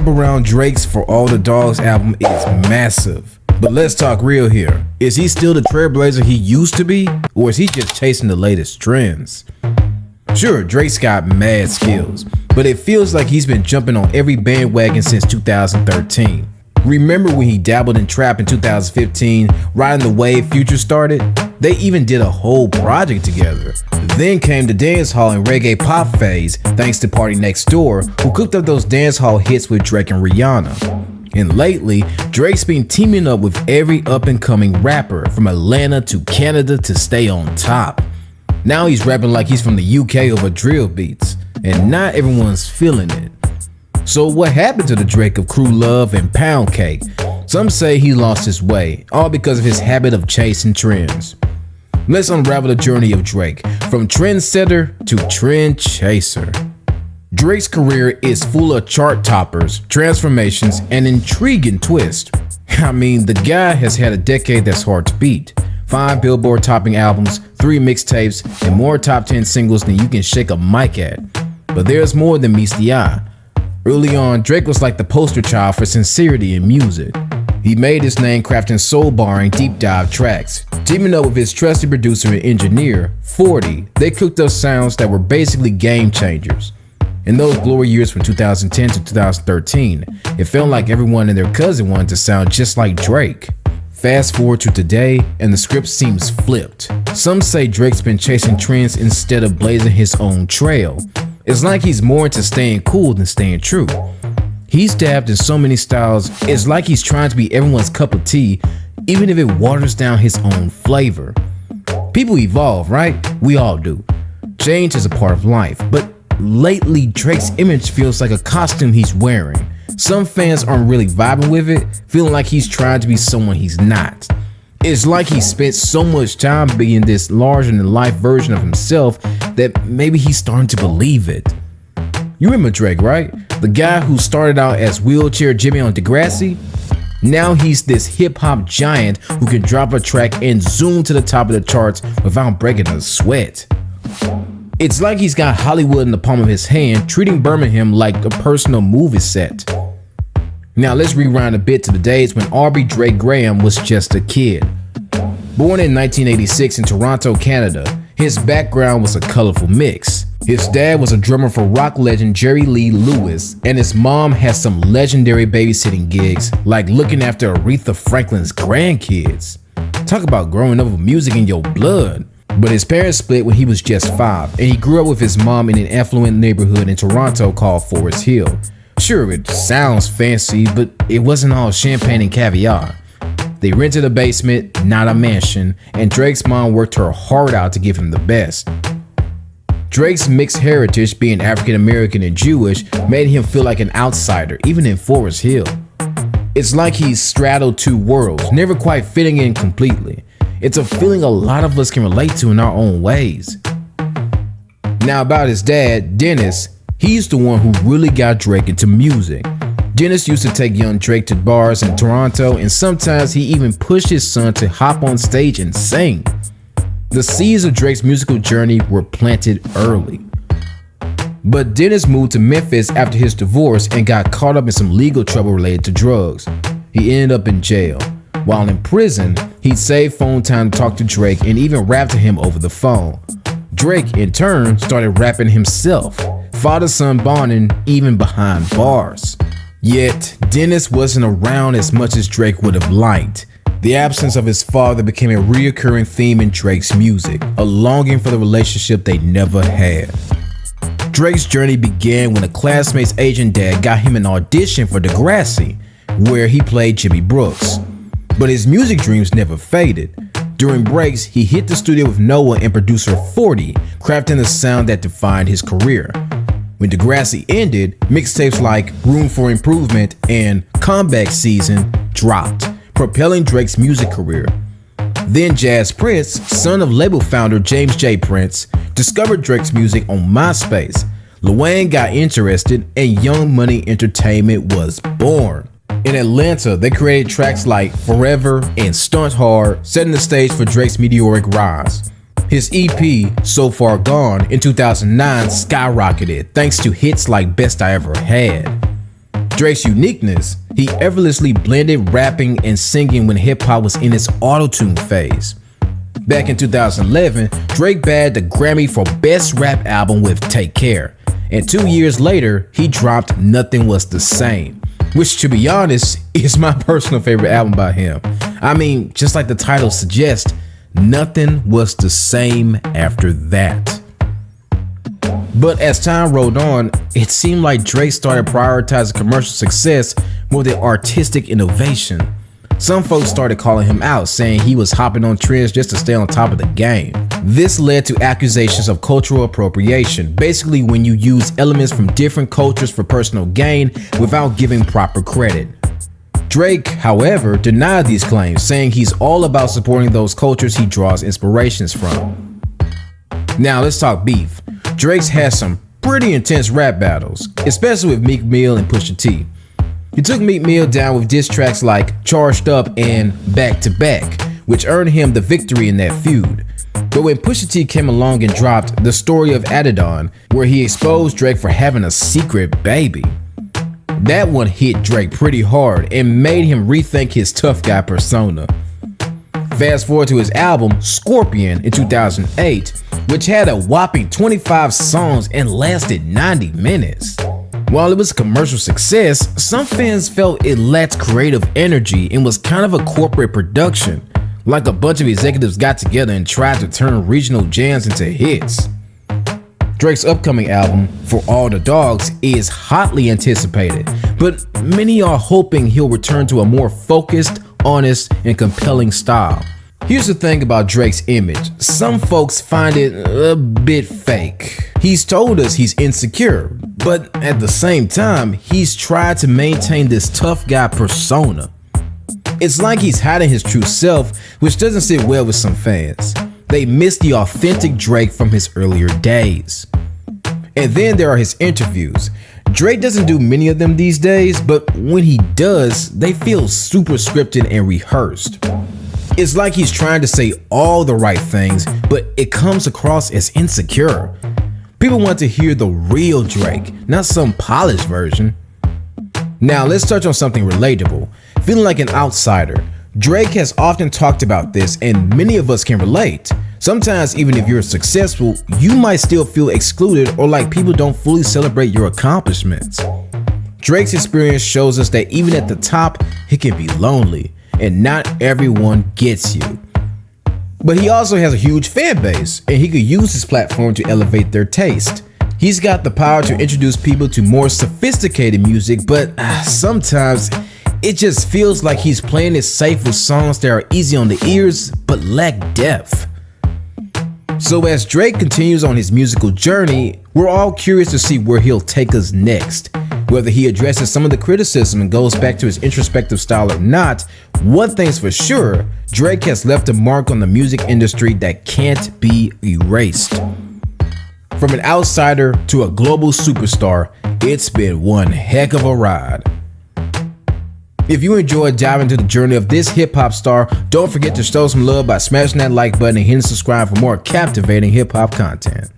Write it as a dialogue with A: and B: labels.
A: hype around Drake's For All the Dogs album is massive. But let's talk real here. Is he still the trailblazer he used to be? Or is he just chasing the latest trends? Sure, Drake's got mad skills, but it feels like he's been jumping on every bandwagon since 2013. Remember when he dabbled in trap in 2015, riding the wave Future started? They even did a whole project together. Then came the dancehall and reggae pop phase, thanks to Party Next Door, who cooked up those dancehall hits with Drake and Rihanna. And lately, Drake's been teaming up with every up-and-coming rapper, from Atlanta to Canada, to stay on top. Now he's rapping like he's from the UK over drill beats, and not everyone's feeling it. So what happened to the Drake of Crew Love and Pound Cake? Some say he lost his way, all because of his habit of chasing trends. Let's unravel the journey of Drake, from trendsetter to trend chaser. Drake's career is full of chart toppers, transformations, and intriguing twists. I mean, the guy has had a decade that's hard to beat. 5 Billboard topping albums, 3 mixtapes, and more top 10 singles than you can shake a mic at. But there's more than meets the eye. Early on, Drake was like the poster child for sincerity in music. He made his name crafting soul-barring deep dive tracks. Teaming up with his trusted producer and engineer, 40, they cooked up sounds that were basically game changers. In those glory years from 2010 to 2013, it felt like everyone and their cousin wanted to sound just like Drake. Fast forward to today, and the script seems flipped. Some say Drake's been chasing trends instead of blazing his own trail. It's like he's more into staying cool than staying true. He's dabbed in so many styles, it's like he's trying to be everyone's cup of tea, even if it waters down his own flavor. People evolve, right? We all do. Change is a part of life, but lately Drake's image feels like a costume he's wearing. Some fans aren't really vibing with it, feeling like he's trying to be someone he's not. It's like he spent so much time being this larger-than-life version of himself that maybe he's starting to believe it. You remember Drake, right? The guy who started out as Wheelchair Jimmy on Degrassi? Now he's this hip-hop giant who can drop a track and zoom to the top of the charts without breaking a sweat. It's like he's got Hollywood in the palm of his hand, treating Birmingham like a personal movie set. Now let's rewind a bit to the days when R.B. Drake Graham was just a kid. Born in 1986 in Toronto, Canada, his background was a colorful mix. His dad was a drummer for rock legend Jerry Lee Lewis, and his mom had some legendary babysitting gigs, like looking after Aretha Franklin's grandkids. Talk about growing up with music in your blood. But his parents split when he was just 5, and he grew up with his mom in an affluent neighborhood in Toronto called Forest Hill. Sure, it sounds fancy, but it wasn't all champagne and caviar. They rented a basement, not a mansion, and Drake's mom worked her heart out to give him the best. Drake's mixed heritage, being African American and Jewish, made him feel like an outsider, even in Forest Hill. It's like he's straddled 2 worlds, never quite fitting in completely. It's a feeling a lot of us can relate to in our own ways. Now about his dad, Dennis, he's the one who really got Drake into music. Dennis used to take young Drake to bars in Toronto, and sometimes he even pushed his son to hop on stage and sing. The seeds of Drake's musical journey were planted early. But Dennis moved to Memphis after his divorce and got caught up in some legal trouble related to drugs. He ended up in jail. While in prison, he'd save phone time to talk to Drake and even rap to him over the phone. Drake, in turn, started rapping himself, father-son bonding even behind bars. Yet, Dennis wasn't around as much as Drake would have liked. The absence of his father became a recurring theme in Drake's music, a longing for the relationship they never had. Drake's journey began when a classmate's Asian dad got him an audition for Degrassi, where he played Jimmy Brooks. But his music dreams never faded. During breaks, he hit the studio with Noah and producer 40, crafting the sound that defined his career. When Degrassi ended, mixtapes like Room for Improvement and Comeback Season dropped, propelling Drake's music career. Then Jazz Prince, son of label founder James J. Prince, discovered Drake's music on MySpace. Lil Wayne got interested, and Young Money Entertainment was born. In Atlanta, they created tracks like Forever and Stunt Hard, setting the stage for Drake's meteoric rise. His EP, So Far Gone, in 2009 skyrocketed thanks to hits like Best I Ever Had. Drake's uniqueness, he effortlessly blended rapping and singing when hip-hop was in its auto-tune phase. Back in 2011, Drake bagged the Grammy for Best Rap Album with Take Care, and 2 years later, he dropped Nothing Was the Same, which, to be honest, is my personal favorite album by him. I mean, just like the title suggests, nothing was the same after that. But as time rolled on, it seemed like Drake started prioritizing commercial success more than artistic innovation. Some folks started calling him out, saying he was hopping on trends just to stay on top of the game. This led to accusations of cultural appropriation, basically when you use elements from different cultures for personal gain without giving proper credit. Drake, however, denied these claims, saying he's all about supporting those cultures he draws inspirations from. Now let's talk beef. Drake's had some pretty intense rap battles, especially with Meek Mill and Pusha T. He took Meek Mill down with diss tracks like Charged Up and Back to Back, which earned him the victory in that feud. But when Pusha T came along and dropped The Story of Adidon, where he exposed Drake for having a secret baby, that one hit Drake pretty hard and made him rethink his tough guy persona. Fast forward to his album Scorpion in 2008, which had a whopping 25 songs and lasted 90 minutes. While it was a commercial success, some fans felt it lacked creative energy and was kind of a corporate production, like a bunch of executives got together and tried to turn regional jams into hits. Drake's upcoming album, For All the Dogs, is hotly anticipated, but many are hoping he'll return to a more focused, honest, and compelling style. Here's the thing about Drake's image. Some folks find it a bit fake. He's told us he's insecure, but at the same time, he's tried to maintain this tough guy persona. It's like he's hiding his true self, which doesn't sit well with some fans. They miss the authentic Drake from his earlier days. And then there are his interviews. Drake doesn't do many of them these days, but when he does, they feel super scripted and rehearsed. It's like he's trying to say all the right things, but it comes across as insecure. People want to hear the real Drake, not some polished version. Now let's touch on something relatable. Feeling like an outsider. Drake has often talked about this, and many of us can relate. Sometimes even if you're successful, you might still feel excluded or like people don't fully celebrate your accomplishments. Drake's experience shows us that even at the top, it can be lonely, and not everyone gets you. But he also has a huge fan base, and he could use his platform to elevate their taste. He's got the power to introduce people to more sophisticated music, but sometimes it just feels like he's playing it safe with songs that are easy on the ears but lack depth. So as Drake continues on his musical journey, we're all curious to see where he'll take us next. Whether he addresses some of the criticism and goes back to his introspective style or not, one thing's for sure, Drake has left a mark on the music industry that can't be erased. From an outsider to a global superstar, it's been one heck of a ride. If you enjoyed diving into the journey of this hip-hop star, don't forget to show some love by smashing that like button and hitting subscribe for more captivating hip-hop content.